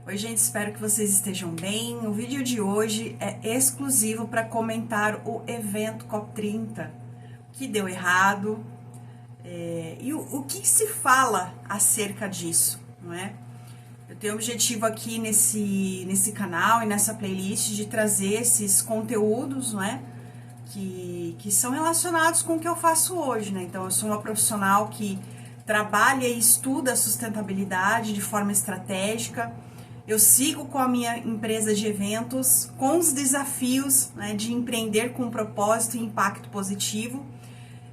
Oi, gente, espero que vocês estejam bem. O vídeo de hoje é exclusivo para comentar o evento COP30, que deu errado, e o que se fala acerca disso, não é? Eu tenho o objetivo aqui nesse canal e nessa playlist de trazer esses conteúdos, não é? Que são relacionados com o que eu faço hoje, né? Então, eu sou uma profissional que trabalha e estuda a sustentabilidade de forma estratégica. Eu sigo com a minha empresa de eventos, com os desafios, né, de empreender com propósito e impacto positivo.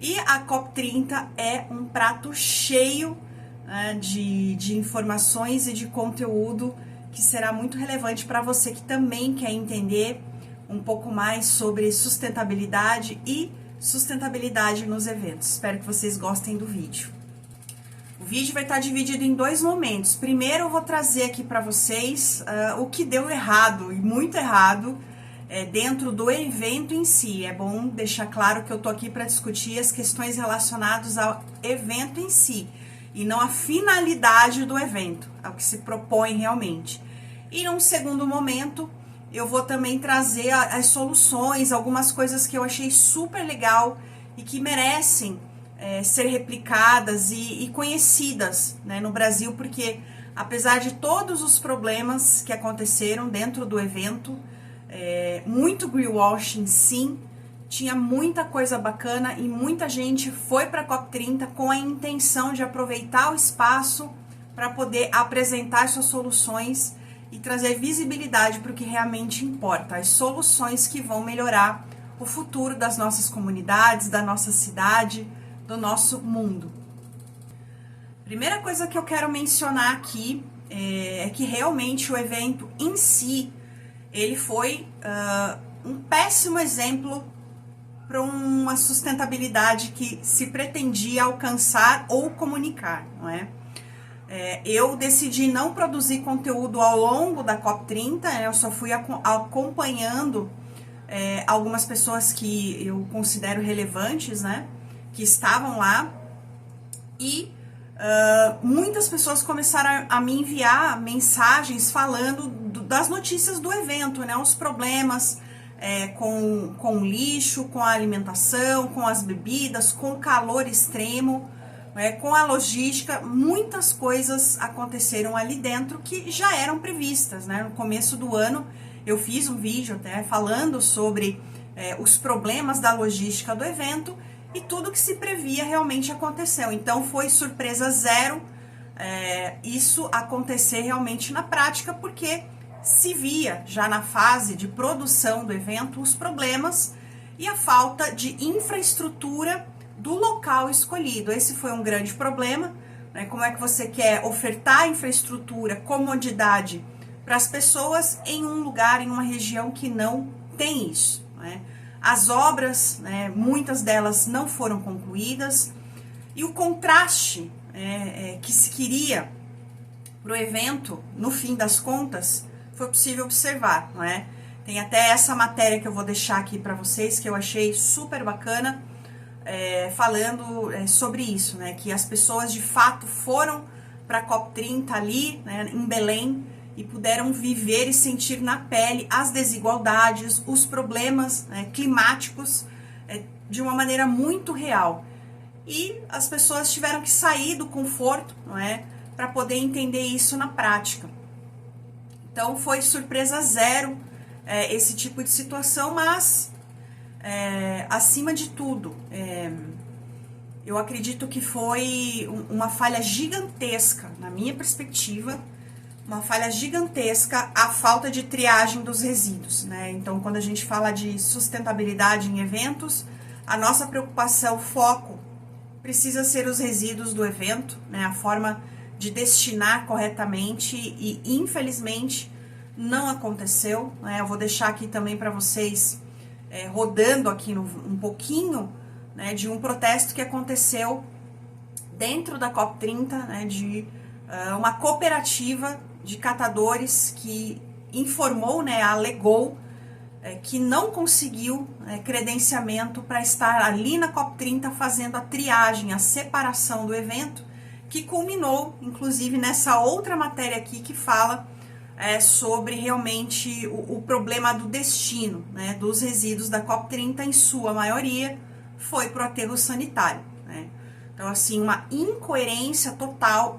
E a COP30 é um prato cheio, né, de informações e de conteúdo que será muito relevante para você que também quer entender um pouco mais sobre sustentabilidade e sustentabilidade nos eventos. Espero que vocês gostem do vídeo. O vídeo vai estar dividido em dois momentos. Primeiro eu vou trazer aqui para vocês o que deu errado, e muito errado, dentro do evento em si. É bom deixar claro que eu tô aqui para discutir as questões relacionadas ao evento em si, e não a finalidade do evento, ao que se propõe realmente. E num segundo momento, eu vou também trazer as soluções, algumas coisas que eu achei super legal e que merecem ser replicadas e conhecidas, né, no Brasil, porque apesar de todos os problemas que aconteceram dentro do evento, muito greenwashing sim, tinha muita coisa bacana e muita gente foi para a COP30 com a intenção de aproveitar o espaço para poder apresentar suas soluções e trazer visibilidade para o que realmente importa, as soluções que vão melhorar o futuro das nossas comunidades, da nossa cidade, do nosso mundo. Primeira coisa que eu quero mencionar aqui é que realmente o evento em si, ele foi um péssimo exemplo para uma sustentabilidade que se pretendia alcançar ou comunicar, não é? Eu decidi não produzir conteúdo ao longo da COP30, eu só fui acompanhando algumas pessoas que eu considero relevantes, né? Que estavam lá, e muitas pessoas começaram a me enviar mensagens falando das notícias do evento, né? Os problemas com o lixo, com a alimentação, com as bebidas, com o calor extremo, com a logística. Muitas coisas aconteceram ali dentro que já eram previstas, né? No começo do ano eu fiz um vídeo até falando sobre os problemas da logística do evento, e tudo que se previa realmente aconteceu. Então foi surpresa zero isso acontecer realmente na prática, porque se via já na fase de produção do evento os problemas e a falta de infraestrutura do local escolhido. Esse foi um grande problema, né? Como é que você quer ofertar infraestrutura, comodidade para as pessoas em um lugar, em uma região que não tem isso, né? As obras, muitas delas não foram concluídas, e o contraste que se queria para o evento, no fim das contas, foi possível observar, não é? Tem até essa matéria que eu vou deixar aqui para vocês, que eu achei super bacana, falando sobre isso, né? Que as pessoas de fato foram para a COP30 ali, né, em Belém, e puderam viver e sentir na pele as desigualdades, os problemas climáticos de uma maneira muito real. E as pessoas tiveram que sair do conforto, não é, para poder entender isso na prática. Então foi surpresa zero esse tipo de situação, mas acima de tudo, eu acredito que foi uma falha gigantesca, na minha perspectiva, uma falha gigantesca a falta de triagem dos resíduos, né? Então, quando a gente fala de sustentabilidade em eventos, a nossa preocupação, o foco, precisa ser os resíduos do evento, né? A forma de destinar corretamente, e infelizmente não aconteceu, né? Eu vou deixar aqui também para vocês, rodando aqui um pouquinho, né, de um protesto que aconteceu dentro da COP30, né, de uma cooperativa de catadores que informou, né, alegou que não conseguiu credenciamento para estar ali na COP30 fazendo a triagem, a separação do evento, que culminou, inclusive, nessa outra matéria aqui que fala sobre realmente o problema do destino, né, dos resíduos da COP30, em sua maioria, foi para o aterro sanitário, né? Então, assim, uma incoerência total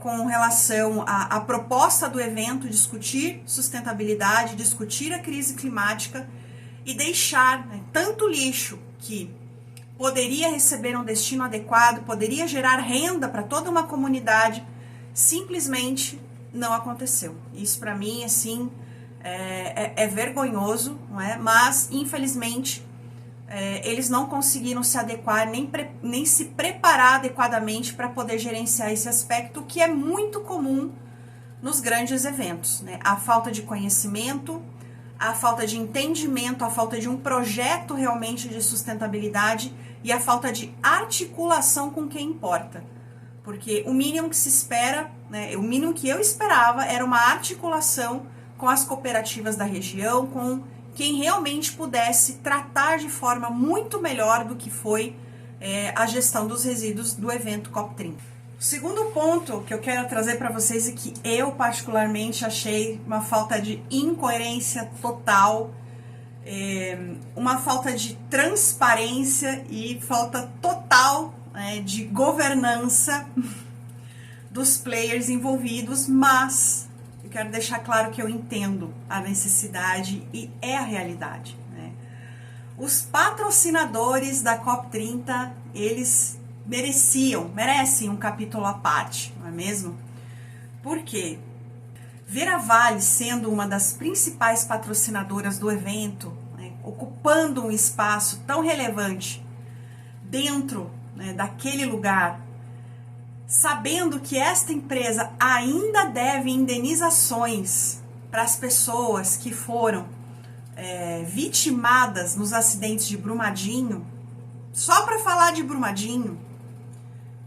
com relação à proposta do evento, discutir sustentabilidade, discutir a crise climática e deixar, né, tanto lixo que poderia receber um destino adequado, poderia gerar renda para toda uma comunidade, simplesmente não aconteceu. Isso para mim, assim, é vergonhoso, não é? Mas, infelizmente, eles não conseguiram se adequar, nem se preparar adequadamente para poder gerenciar esse aspecto, que é muito comum nos grandes eventos, né? A falta de conhecimento, a falta de entendimento, a falta de um projeto realmente de sustentabilidade e a falta de articulação com quem importa. Porque o mínimo que se espera, né, o mínimo que eu esperava era uma articulação com as cooperativas da região, com quem realmente pudesse tratar de forma muito melhor do que foi a gestão dos resíduos do evento COP30. O segundo ponto que eu quero trazer para vocês e que eu particularmente achei uma falta de incoerência total, uma falta de transparência e falta total de governança dos players envolvidos, mas eu quero deixar claro que eu entendo a necessidade e é a realidade, né? Os patrocinadores da COP30, eles merecem um capítulo à parte, não é mesmo? Por quê? Ver a Vale sendo uma das principais patrocinadoras do evento, né, ocupando um espaço tão relevante dentro, né, daquele lugar, sabendo que esta empresa ainda deve indenizações para as pessoas que foram vitimadas nos acidentes de Brumadinho, só para falar de Brumadinho,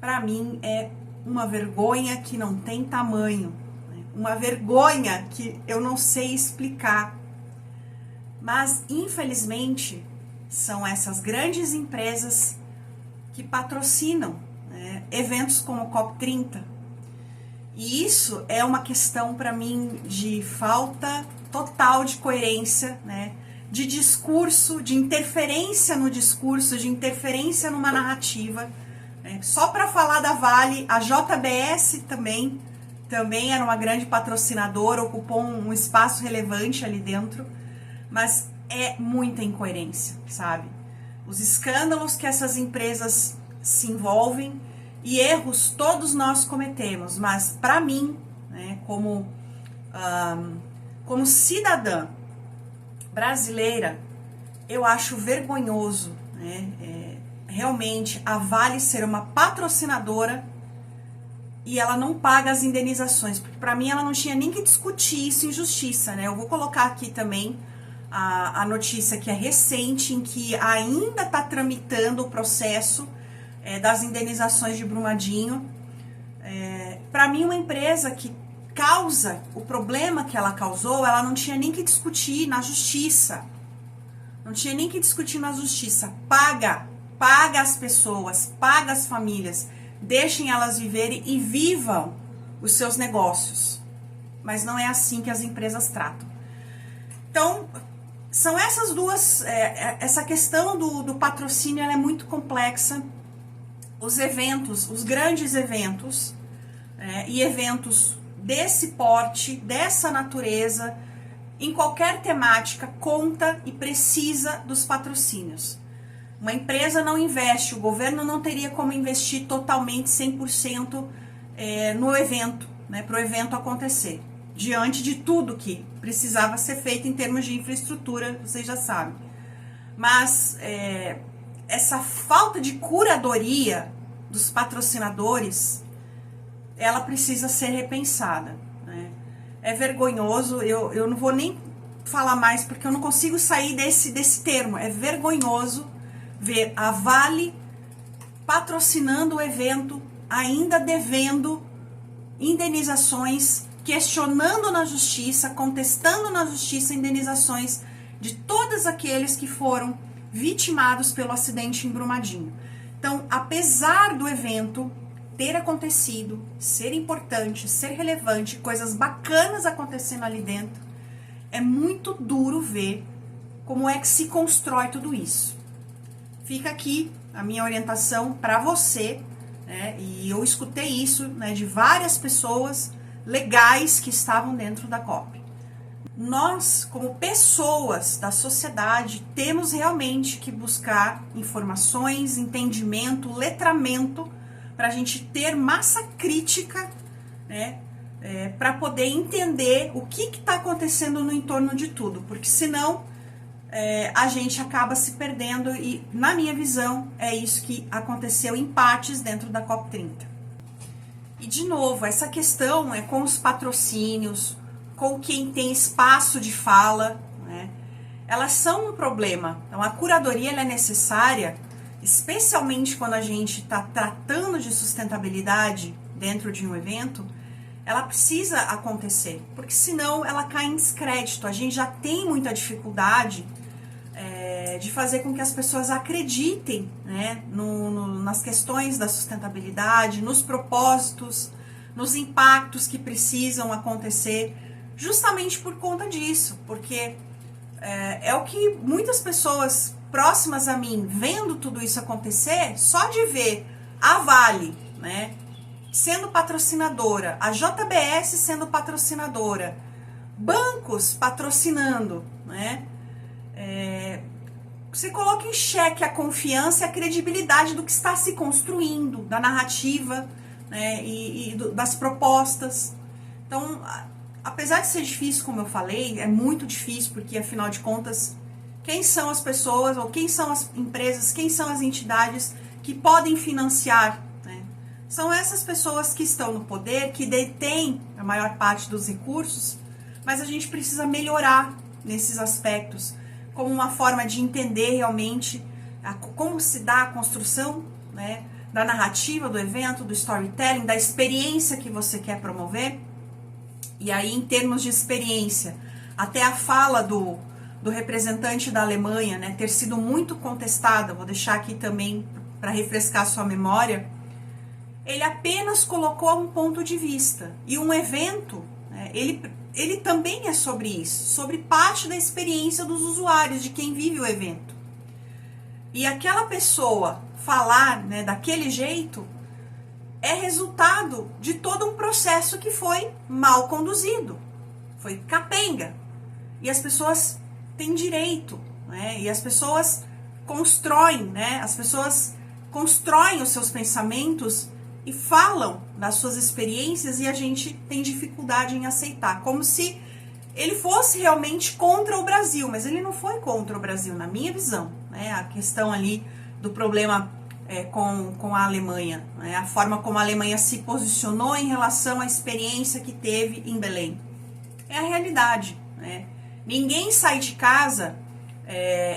para mim é uma vergonha que não tem tamanho, né? Uma vergonha que eu não sei explicar. Mas, infelizmente, são essas grandes empresas que patrocinam, né, eventos como o COP30. E isso é uma questão, para mim, de falta total de coerência, né, de discurso, de interferência no discurso, de interferência numa narrativa. Só para falar da Vale, a JBS também era uma grande patrocinadora, ocupou um espaço relevante ali dentro, mas é muita incoerência, sabe? Os escândalos que essas empresas se envolvem e erros todos nós cometemos, mas para mim, né, como cidadã brasileira, eu acho vergonhoso, né, realmente a Vale ser uma patrocinadora e ela não paga as indenizações, porque para mim ela não tinha nem que discutir isso em justiça, né? Eu vou colocar aqui também a notícia que é recente, em que ainda está tramitando o processo das indenizações de Brumadinho. Para mim, uma empresa que causa o problema que ela causou, ela não tinha nem que discutir na justiça. Não tinha nem que discutir na justiça. Paga as pessoas, paga as famílias, deixem elas viverem e vivam os seus negócios. Mas não é assim que as empresas tratam. Então, são essas duas, essa questão do patrocínio, ela é muito complexa. Os eventos, os grandes eventos, e eventos desse porte, dessa natureza, em qualquer temática, conta e precisa dos patrocínios. Uma empresa não investe, o governo não teria como investir totalmente 100% no evento, né, para o evento acontecer, diante de tudo que precisava ser feito em termos de infraestrutura, vocês já sabem. Mas essa falta de curadoria dos patrocinadores, ela precisa ser repensada, né? É vergonhoso, eu não vou nem falar mais, porque eu não consigo sair desse termo. É vergonhoso ver a Vale patrocinando o evento, ainda devendo indenizações, questionando na justiça, contestando na justiça indenizações de todos aqueles que foram vitimados pelo acidente em Brumadinho. Então, apesar do evento ter acontecido, ser importante, ser relevante, coisas bacanas acontecendo ali dentro, é muito duro ver como é que se constrói tudo isso. Fica aqui a minha orientação para você, né? E eu escutei isso, né, de várias pessoas legais que estavam dentro da COP. Nós, como pessoas da sociedade, temos realmente que buscar informações, entendimento, letramento, para a gente ter massa crítica, né, para poder entender o que está acontecendo no entorno de tudo, porque senão a gente acaba se perdendo e, na minha visão, é isso que aconteceu em partes dentro da COP30. E, de novo, essa questão é com os patrocínios, com quem tem espaço de fala, né? Elas são um problema. Então, a curadoria ela é necessária, especialmente quando a gente está tratando de sustentabilidade dentro de um evento, ela precisa acontecer, porque senão ela cai em descrédito. A gente já tem muita dificuldade de fazer com que as pessoas acreditem, né, nas questões da sustentabilidade, nos propósitos, nos impactos que precisam acontecer, justamente por conta disso, porque é o que muitas pessoas próximas a mim, vendo tudo isso acontecer, só de ver a Vale, né, sendo patrocinadora, a JBS sendo patrocinadora, bancos patrocinando, né, você coloca em xeque a confiança e a credibilidade do que está se construindo, da narrativa, né, das propostas. Então, apesar de ser difícil, como eu falei, é muito difícil, porque afinal de contas, quem são as pessoas, ou quem são as empresas, quem são as entidades que podem financiar, né? São essas pessoas que estão no poder, que detêm a maior parte dos recursos, mas a gente precisa melhorar nesses aspectos, como uma forma de entender realmente como se dá a construção, né, da narrativa do evento, do storytelling, da experiência que você quer promover. E aí, em termos de experiência, até a fala do representante da Alemanha, né, ter sido muito contestada, vou deixar aqui também para refrescar sua memória, ele apenas colocou um ponto de vista. E um evento, né, ele também é sobre isso, sobre parte da experiência dos usuários, de quem vive o evento. E aquela pessoa falar, né, daquele jeito é resultado de todo um processo que foi mal conduzido, foi capenga. E as pessoas têm direito, né, e as pessoas constroem, né, as pessoas constroem os seus pensamentos e falam das suas experiências, e a gente tem dificuldade em aceitar, como se ele fosse realmente contra o Brasil, mas ele não foi contra o Brasil, na minha visão, né? A questão ali do problema com a Alemanha, né? A forma como a Alemanha se posicionou em relação à experiência que teve em Belém. É a realidade, né? Ninguém sai de casa,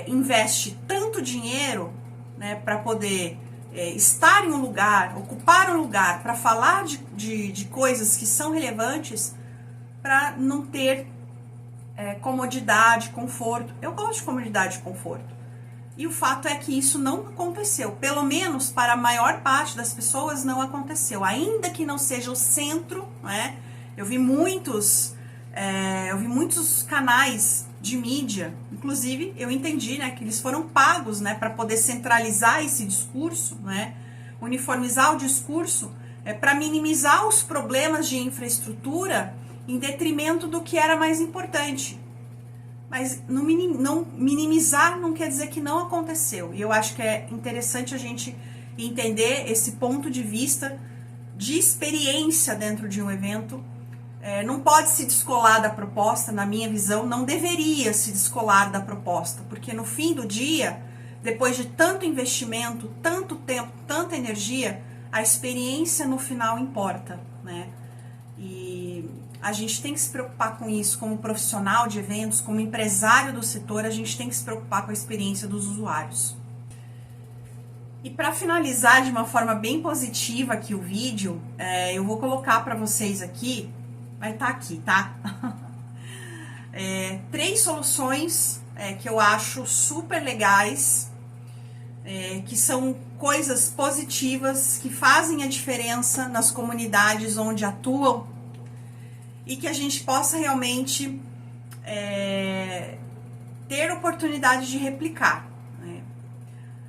investe tanto dinheiro, né, para poder estar em um lugar, ocupar um lugar, para falar de coisas que são relevantes, para não ter comodidade, conforto. Eu gosto de comodidade e conforto. E o fato é que isso não aconteceu. Pelo menos para a maior parte das pessoas não aconteceu. Ainda que não seja o centro, né? Eu vi muitos canais de mídia, inclusive eu entendi, né, que eles foram pagos, né, para poder centralizar esse discurso, né, uniformizar o discurso, para minimizar os problemas de infraestrutura em detrimento do que era mais importante. Mas não minimizar não quer dizer que não aconteceu. E eu acho que é interessante a gente entender esse ponto de vista de experiência dentro de um evento. Não pode se descolar da proposta, na minha visão, não deveria se descolar da proposta, porque no fim do dia, depois de tanto investimento, tanto tempo, tanta energia, a experiência no final importa, né? E a gente tem que se preocupar com isso, como profissional de eventos, como empresário do setor, a gente tem que se preocupar com a experiência dos usuários. E para finalizar de uma forma bem positiva aqui o vídeo, eu vou colocar para vocês aqui, vai estar aqui, tá? 3 soluções que eu acho super legais, que são coisas positivas que fazem a diferença nas comunidades onde atuam e que a gente possa realmente ter oportunidade de replicar, né?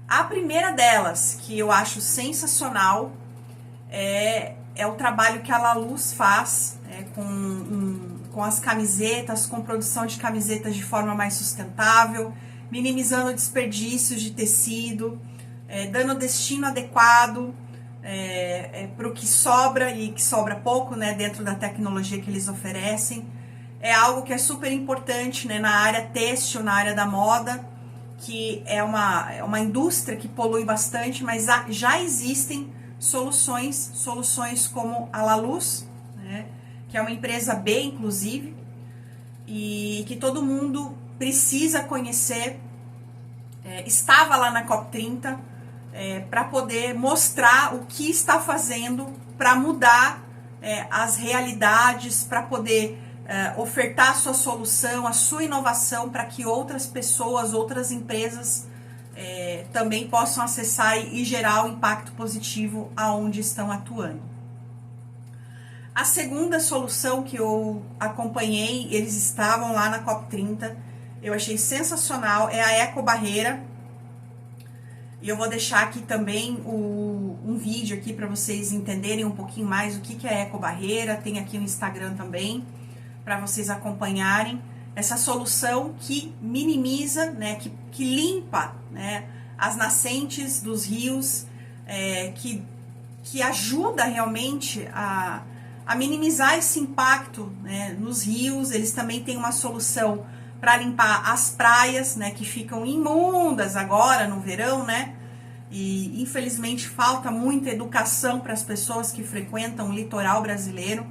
A primeira delas, que eu acho sensacional, é o trabalho que a Laluz faz com as camisetas, com produção de camisetas de forma mais sustentável, minimizando desperdícios de tecido, dando destino adequado para o que sobra e que sobra pouco, né, dentro da tecnologia que eles oferecem. É algo que é super importante, né, na área têxtil, na área da moda, que é uma indústria que polui bastante, mas já existem soluções como a Laluz, né, que é uma empresa B, inclusive, e que todo mundo precisa conhecer. Estava lá na COP30 para poder mostrar o que está fazendo para mudar as realidades, para poder ofertar a sua solução, a sua inovação, para que outras pessoas, outras empresas também possam acessar e gerar um impacto positivo aonde estão atuando. A segunda solução que eu acompanhei, eles estavam lá na COP30, eu achei sensacional, é a Ecobarreira. E eu vou deixar aqui também um vídeo aqui para vocês entenderem um pouquinho mais o que é a Ecobarreira. Tem aqui no Instagram também, para vocês acompanharem essa solução que minimiza, né, que limpa, né, as nascentes dos rios, que ajuda realmente a minimizar esse impacto, né, nos rios. Eles também têm uma solução para limpar as praias, né, que ficam imundas agora no verão, né? E infelizmente falta muita educação para as pessoas que frequentam o litoral brasileiro,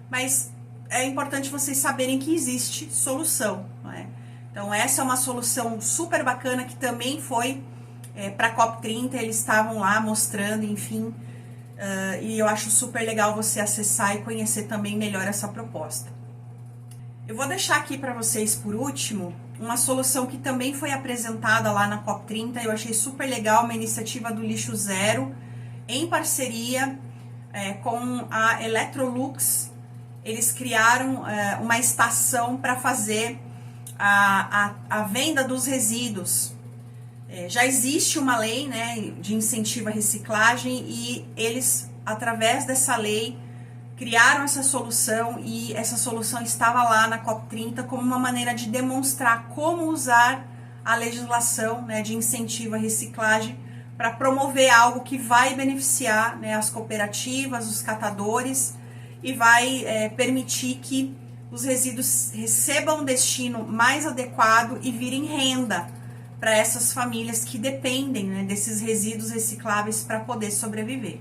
mas é importante vocês saberem que existe solução, né? Então essa é uma solução super bacana que também foi para a COP30, eles estavam lá mostrando, enfim, e eu acho super legal você acessar e conhecer também melhor essa proposta. Eu vou deixar aqui para vocês, por último, uma solução que também foi apresentada lá na COP30. Eu achei super legal, uma iniciativa do Lixo Zero, em parceria com a Electrolux. Eles criaram uma estação para fazer a venda dos resíduos. Já existe uma lei, né, de incentivo à reciclagem e eles, através dessa lei, criaram essa solução, e essa solução estava lá na COP30 como uma maneira de demonstrar como usar a legislação, né, de incentivo à reciclagem para promover algo que vai beneficiar, né, as cooperativas, os catadores, e vai permitir que os resíduos recebam um destino mais adequado e virem renda para essas famílias que dependem, né, desses resíduos recicláveis para poder sobreviver.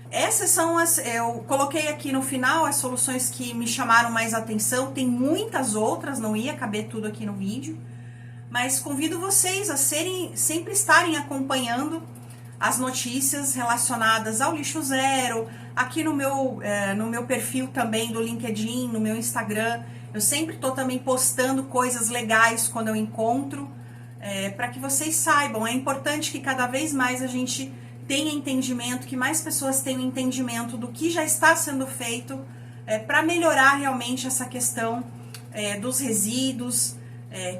Essas são eu coloquei aqui no final as soluções que me chamaram mais atenção. Tem muitas outras, não ia caber tudo aqui no vídeo, mas convido vocês a sempre estarem acompanhando as notícias relacionadas ao Lixo Zero, aqui no meu perfil também do LinkedIn, no meu Instagram. Eu sempre estou também postando coisas legais quando eu encontro, para que vocês saibam. É importante que cada vez mais a gente tenha entendimento, que mais pessoas tenham entendimento do que já está sendo feito para melhorar realmente essa questão dos resíduos,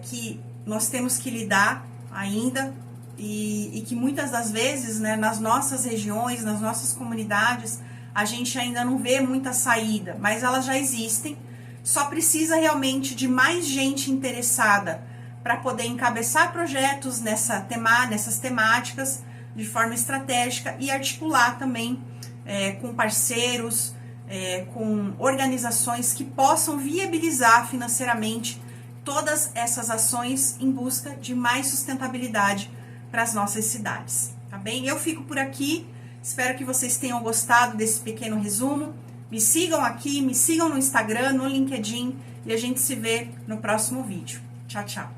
que nós temos que lidar ainda, e que muitas das vezes, né, nas nossas regiões, nas nossas comunidades, a gente ainda não vê muita saída, mas elas já existem. Só precisa realmente de mais gente interessada para poder encabeçar projetos nessas temáticas de forma estratégica e articular também com parceiros, com organizações que possam viabilizar financeiramente todas essas ações em busca de mais sustentabilidade para as nossas cidades, tá bem? Eu fico por aqui, espero que vocês tenham gostado desse pequeno resumo. Me sigam aqui, me sigam no Instagram, no LinkedIn, e a gente se vê no próximo vídeo. Tchau, tchau!